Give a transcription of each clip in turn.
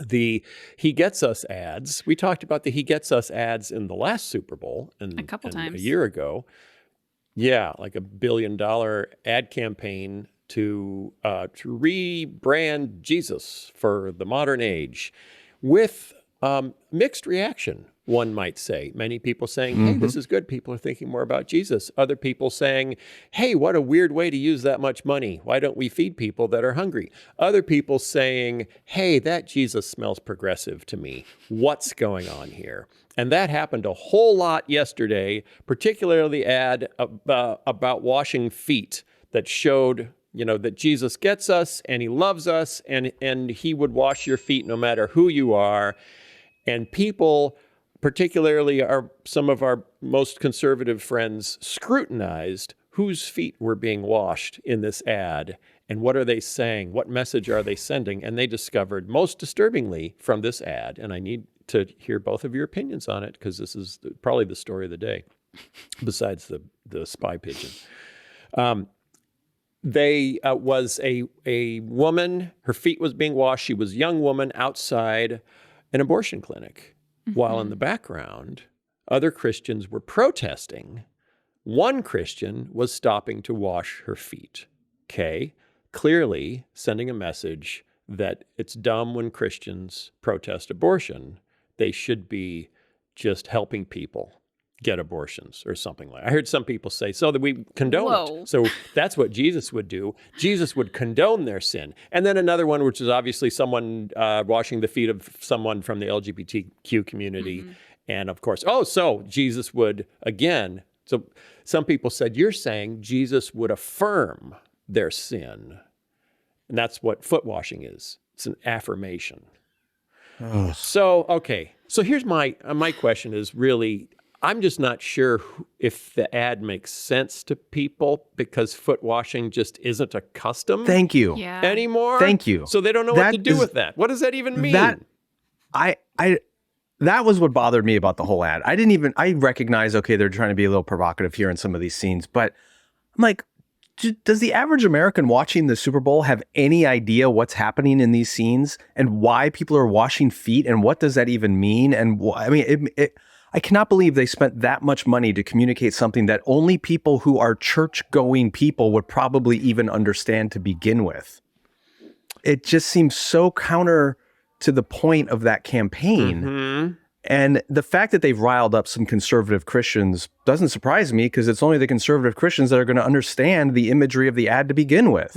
The He Gets Us ads. We talked about the He Gets Us ads in the last Super Bowl A couple times. a year ago. Yeah, like $1 billion ad campaign to rebrand Jesus for the modern age, with mixed reaction, one might say. Many people saying, hey, this is good. People are thinking more about Jesus. Other people saying, hey, what a weird way to use that much money. Why don't we feed people that are hungry? Other people saying, hey, that Jesus smells progressive to me. What's going on here? And that happened a whole lot yesterday, particularly the ad about washing feet that showed, that Jesus gets us and he loves us and he would wash your feet no matter who you are. And people, particularly some of our most conservative friends, scrutinized whose feet were being washed in this ad and what are they saying? What message are they sending? And they discovered, most disturbingly from this ad, and I need to hear both of your opinions on it because this is probably the story of the day, besides the spy pigeon. They was a woman, her feet was being washed. She was a young woman outside an abortion clinic, while in the background, other Christians were protesting. One Christian was stopping to wash her feet. Okay, clearly sending a message that it's dumb when Christians protest abortion. They should be just helping people get abortions or something like that. I heard some people say, so that we condone it. So that's what Jesus would do. Jesus would condone their sin. And then another one, which is obviously someone washing the feet of someone from the LGBTQ community. And of course, so Jesus would, again, so some people said, you're saying Jesus would affirm their sin. And that's what foot washing is. It's an affirmation. So, okay. So here's my question is really, I'm just not sure if the ad makes sense to people because foot washing just isn't a custom anymore. Thank you. So they don't know what to do with that. What does that even mean? That was what bothered me about the whole ad. I recognize, okay, they're trying to be a little provocative here in some of these scenes, but I'm like, does the average American watching the Super Bowl have any idea what's happening in these scenes and why people are washing feet and what does that even mean? And I cannot believe they spent that much money to communicate something that only people who are church-going people would probably even understand to begin with. It just seems so counter to the point of that campaign. And the fact that they've riled up some conservative Christians doesn't surprise me because it's only the conservative Christians that are going to understand the imagery of the ad to begin with.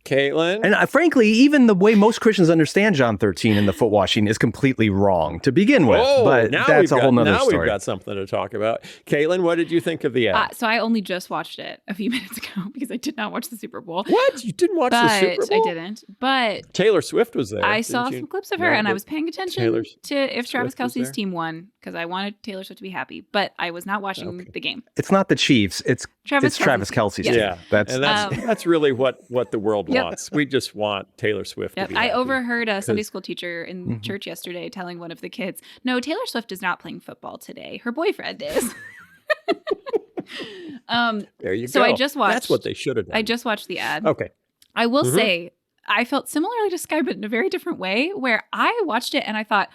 Caitlin? And frankly, even the way most Christians understand John 13 and the foot washing is completely wrong to begin with. But that's a whole nother story. Now we've got something to talk about. Caitlin, what did you think of the ad? So I only just watched it a few minutes ago because I did not watch the Super Bowl. What? You didn't watch the Super Bowl? I didn't. But Taylor Swift was there. I saw some clips of her and I was paying attention to if Travis Kelce's team won because I wanted Taylor Swift to be happy. But I was not watching the game. It's not the Chiefs. It's Travis Kelce's team. Yeah, that's really what the world wants. We just want Taylor Swift to be happy. I overheard a Sunday school teacher in church yesterday telling one of the kids, no, Taylor Swift is not playing football today. Her boyfriend is. There you go. So I just watched. That's what they should have done. I just watched the ad. Okay. I will say, I felt similarly to Sky, but in a very different way, where I watched it and I thought,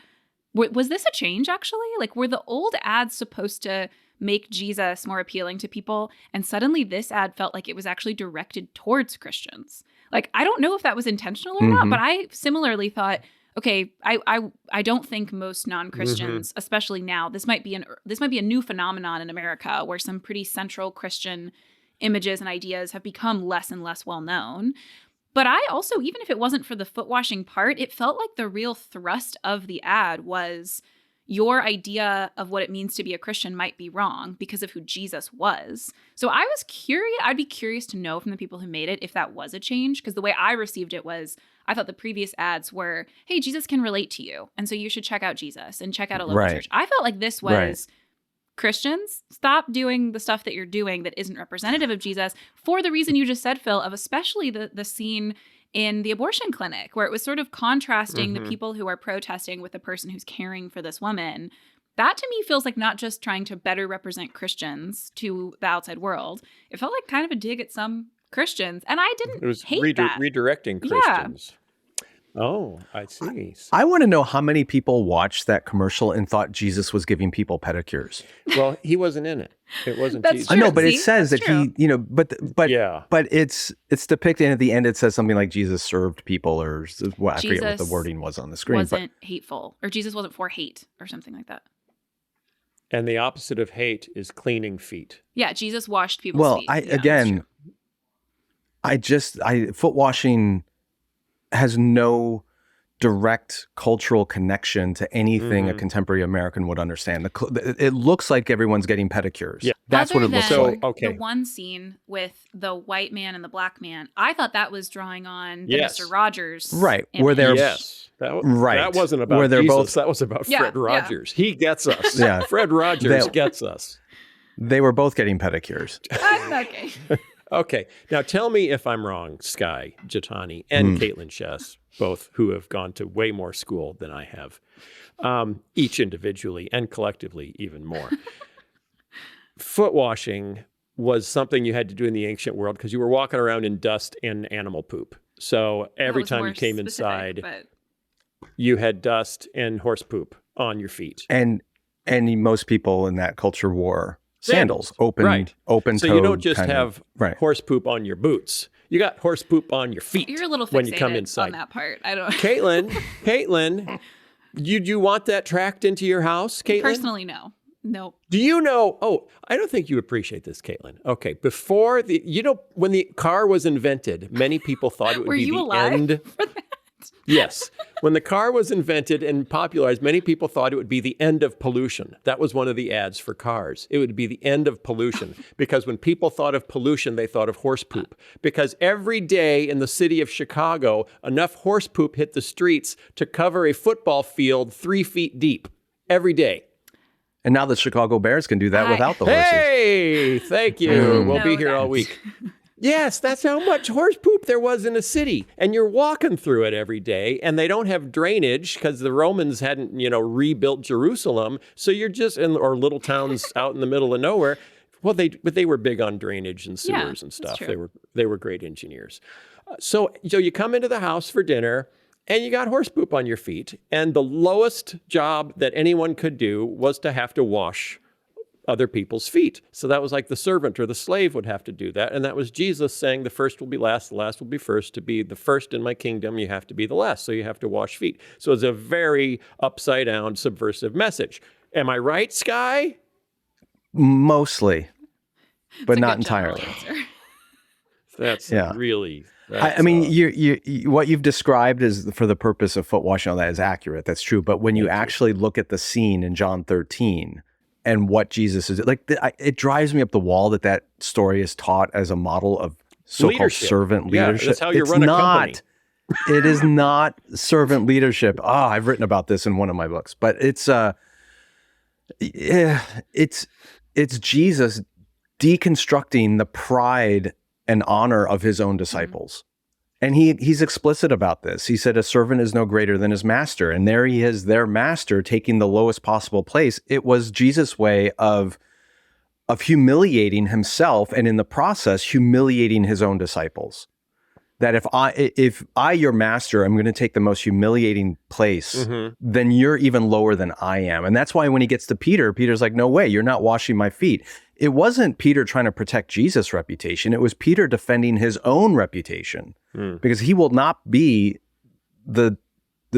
was this a change actually? Like, were the old ads supposed to make Jesus more appealing to people? And suddenly this ad felt like it was actually directed towards Christians. Like, I don't know if that was intentional or not, but I similarly thought, okay, I don't think most non-Christians, especially now, this might be a new phenomenon in America where some pretty central Christian images and ideas have become less and less well known. But I also, even if it wasn't for the foot washing part, it felt like the real thrust of the ad was your idea of what it means to be a Christian might be wrong because of who Jesus was. So I was curious. I'd be curious to know from the people who made it if that was a change, because the way I received it was I thought the previous ads were, hey, Jesus can relate to you. And so you should check out Jesus and check out a local church. I felt like this was Christians, stop doing the stuff that you're doing that isn't representative of Jesus for the reason you just said, Phil, of especially the scene in the abortion clinic, where it was sort of contrasting the people who are protesting with the person who's caring for this woman. That to me feels like not just trying to better represent Christians to the outside world. It felt like kind of a dig at some Christians. And I didn't hate that. Redirecting Christians. Oh, I see. I want to know how many people watched that commercial and thought Jesus was giving people pedicures. Well, he wasn't in it. It wasn't That's Jesus. I true. know, but it See? says That's that true. he, but Yeah. it's depicted at the end. It says something like Jesus served people, or well, I forget what the Jesus wording was on the screen. But wasn't hateful, or Jesus wasn't for hate, or something like that. And the opposite of hate is cleaning feet. Yeah, Jesus washed people's well, feet. Yeah, that's again, true. foot washing has no direct cultural connection to anything a contemporary American would understand. It looks like everyone's getting pedicures. Yeah. That's what it Other looks than like. Okay. The one scene with the white man and the black man, I thought that was drawing on the Yes. Mr. Rogers. Right, image. where they're- Yes. Right. That wasn't about Where they're Jesus. both- That was about Yeah, Fred yeah. Rogers. He gets us. Yeah. Fred Rogers They- gets us. They were both getting pedicures. Okay. Okay. Now tell me if I'm wrong, Sky Jatani and Caitlin Chess, both who have gone to way more school than I have, each individually and collectively even more. Foot washing was something you had to do in the ancient world because you were walking around in dust and animal poop. So every That was time more you came specific, inside, but you had dust and horse poop on your feet. And most people in that culture wore sandals, open Right. open So toed. you don't just kind of- have right. horse poop on your boots. You got horse poop on your feet you're a little fixated when you come inside. on that part. I don't Caitlin, you want that tracked into your house, Caitlin? personally no. Nope. Do you know? Oh, I don't think you appreciate this, Caitlin. Okay, before when the car was invented, many people thought it would Were be you the alive end. for that? Yes. When the car was invented and popularized, many people thought it would be the end of pollution. That was one of the ads for cars. It would be the end of pollution because when people thought of pollution, they thought of horse poop. Because every day in the city of Chicago, enough horse poop hit the streets to cover a football field 3 feet deep every day. And now the Chicago Bears can do that without the horses. Hey, thank you. didn't We'll be know here all that. week. Yes, that's how much horse poop there was in a city. And you're walking through it every day, and they don't have drainage because the Romans hadn't, rebuilt Jerusalem. So you're just or little towns out in the middle of nowhere. Well, they were big on drainage and Yeah, sewers and that's stuff. true. They were great engineers. So you come into the house for dinner, and you got horse poop on your feet. And the lowest job that anyone could do was to have to wash other people's feet. So that was like the servant or the slave would have to do that. And that was Jesus saying the first will be last, the last will be first. To be the first in my kingdom, you have to be the last. So you have to wash feet. So it's a very upside down, subversive message. Am I right, Sky? Mostly, but It's a not good general entirely. answer. That's Yeah. really... I mean, you what you've described is for the purpose of foot washing, all that is accurate. That's true. But when you actually look at the scene in John 13 and what Jesus is like, it drives me up the wall that story is taught as a model of so-called Leadership. servant Yeah, leadership. that's how you It's run a not. company. It is not servant leadership. I've written about this in one of my books, but it's Jesus deconstructing the pride and honor of his own disciples. And he's explicit about this. He said, a servant is no greater than his master. And there he is, their master, taking the lowest possible place. It was Jesus' way of humiliating himself, and in the process, humiliating his own disciples. That if I, your master, I'm going to take the most humiliating place, then you're even lower than I am. And that's why when he gets to Peter, Peter's like, no way, you're not washing my feet. It wasn't Peter trying to protect Jesus' reputation. It was Peter defending his own reputation because he will not be the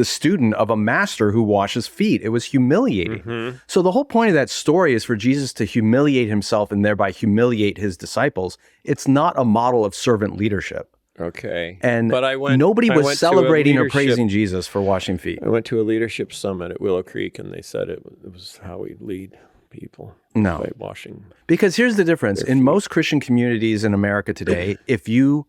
student of a master who washes feet. It was humiliating. So the whole point of that story is for Jesus to humiliate himself and thereby humiliate his disciples. It's not a model of servant leadership. Okay. And but nobody I was went to a celebrating or leadership- praising Jesus for washing feet. I went to a leadership summit at Willow Creek, and they said it was how we lead people No. by washing. Because here's the difference. Their In feet. most Christian communities in America today, if you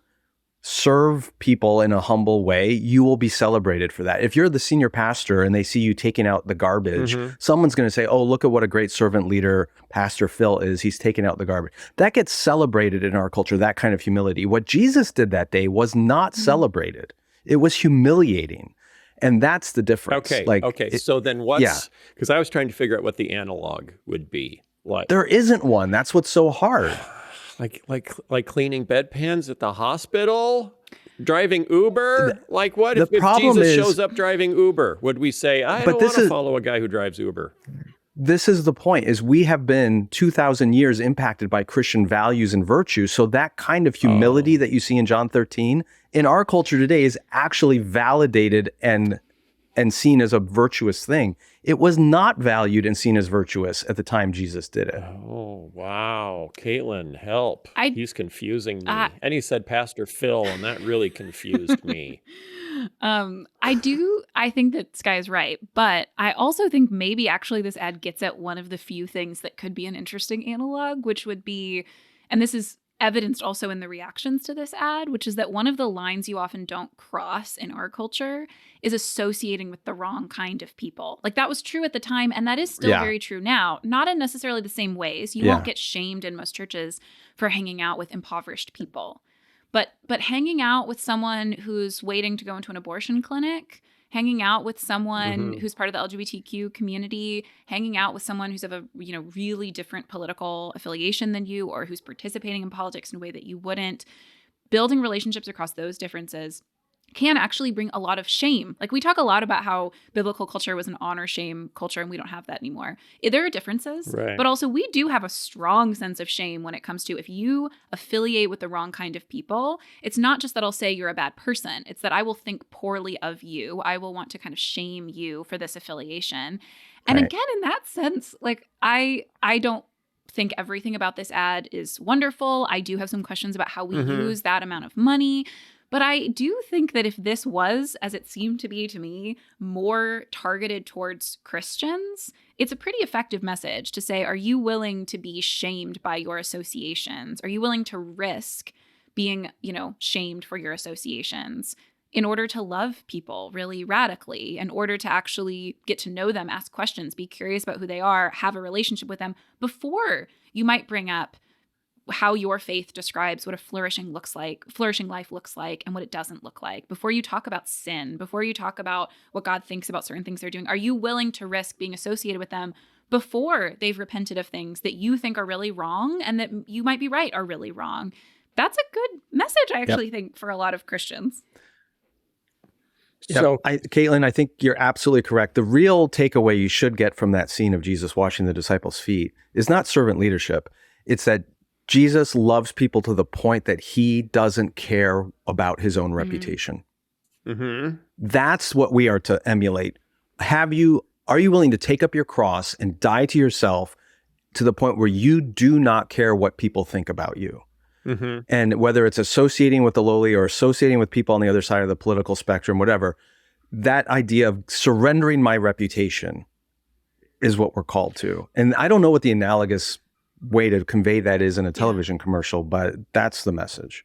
serve people in a humble way, you will be celebrated for that. If you're the senior pastor and they see you taking out the garbage, someone's going to say, oh, look at what a great servant leader Pastor Phil is. He's taking out the garbage. That gets celebrated in our culture, that kind of humility. What Jesus did that day was not celebrated. It was humiliating. And that's the difference. Okay. So then what's, because I was trying to figure out what the analog would be. Like There isn't one. That's what's so hard. like cleaning bedpans at the hospital. Driving Uber? Like what? The If problem Jesus is- shows up driving Uber, would we say, I But don't this want to is- follow a guy who drives Uber? This is the point, is we have been 2,000 years impacted by Christian values and virtues. So that kind of humility that you see in John 13 in our culture today is actually validated and seen as a virtuous thing. It was not valued and seen as virtuous at the time Jesus did it. Oh, wow. Caitlin, help. I- He's confusing me. And he said Pastor Phil, and that really confused me. I think that Sky is right, but I also think maybe actually this ad gets at one of the few things that could be an interesting analog, which would be, and this is evidenced also in the reactions to this ad, which is that one of the lines you often don't cross in our culture is associating with the wrong kind of people. Like that was true at the time, and that is still very true now. Not in necessarily the same ways. You won't get shamed in most churches for hanging out with impoverished people. But hanging out with someone who's waiting to go into an abortion clinic, hanging out with someone who's part of the LGBTQ community, hanging out with someone who's of a really different political affiliation than you, or who's participating in politics in a way that you wouldn't, building relationships across those differences can actually bring a lot of shame. Like we talk a lot about how biblical culture was an honor shame culture, and we don't have that anymore. There are differences, but also we do have a strong sense of shame when it comes to if you affiliate with the wrong kind of people. It's not just that I'll say you're a bad person. It's that I will think poorly of you. I will want to kind of shame you for this affiliation. And again, in that sense, like I don't think everything about this ad is wonderful. I do have some questions about how we use that amount of money. But I do think that if this was, as it seemed to be to me, more targeted towards Christians, it's a pretty effective message to say, are you willing to be shamed by your associations? Are you willing to risk being, shamed for your associations in order to love people really radically, in order to actually get to know them, ask questions, be curious about who they are, have a relationship with them before you might bring up how your faith describes what a flourishing life looks like, and what it doesn't look like. Before you talk about sin, before you talk about what God thinks about certain things they're doing, are you willing to risk being associated with them before they've repented of things that you think are really wrong and that you might be right are really wrong? That's a good message, I actually think, for a lot of Christians. So, Caitlin, I think you're absolutely correct. The real takeaway you should get from that scene of Jesus washing the disciples' feet is not servant leadership. It's that Jesus loves people to the point that he doesn't care about his own reputation. That's what we are to emulate. Are you willing to take up your cross and die to yourself to the point where you do not care what people think about you? And whether it's associating with the lowly or associating with people on the other side of the political spectrum, whatever, that idea of surrendering my reputation is what we're called to. And I don't know what the analogous way to convey that is in a television commercial, but that's the message.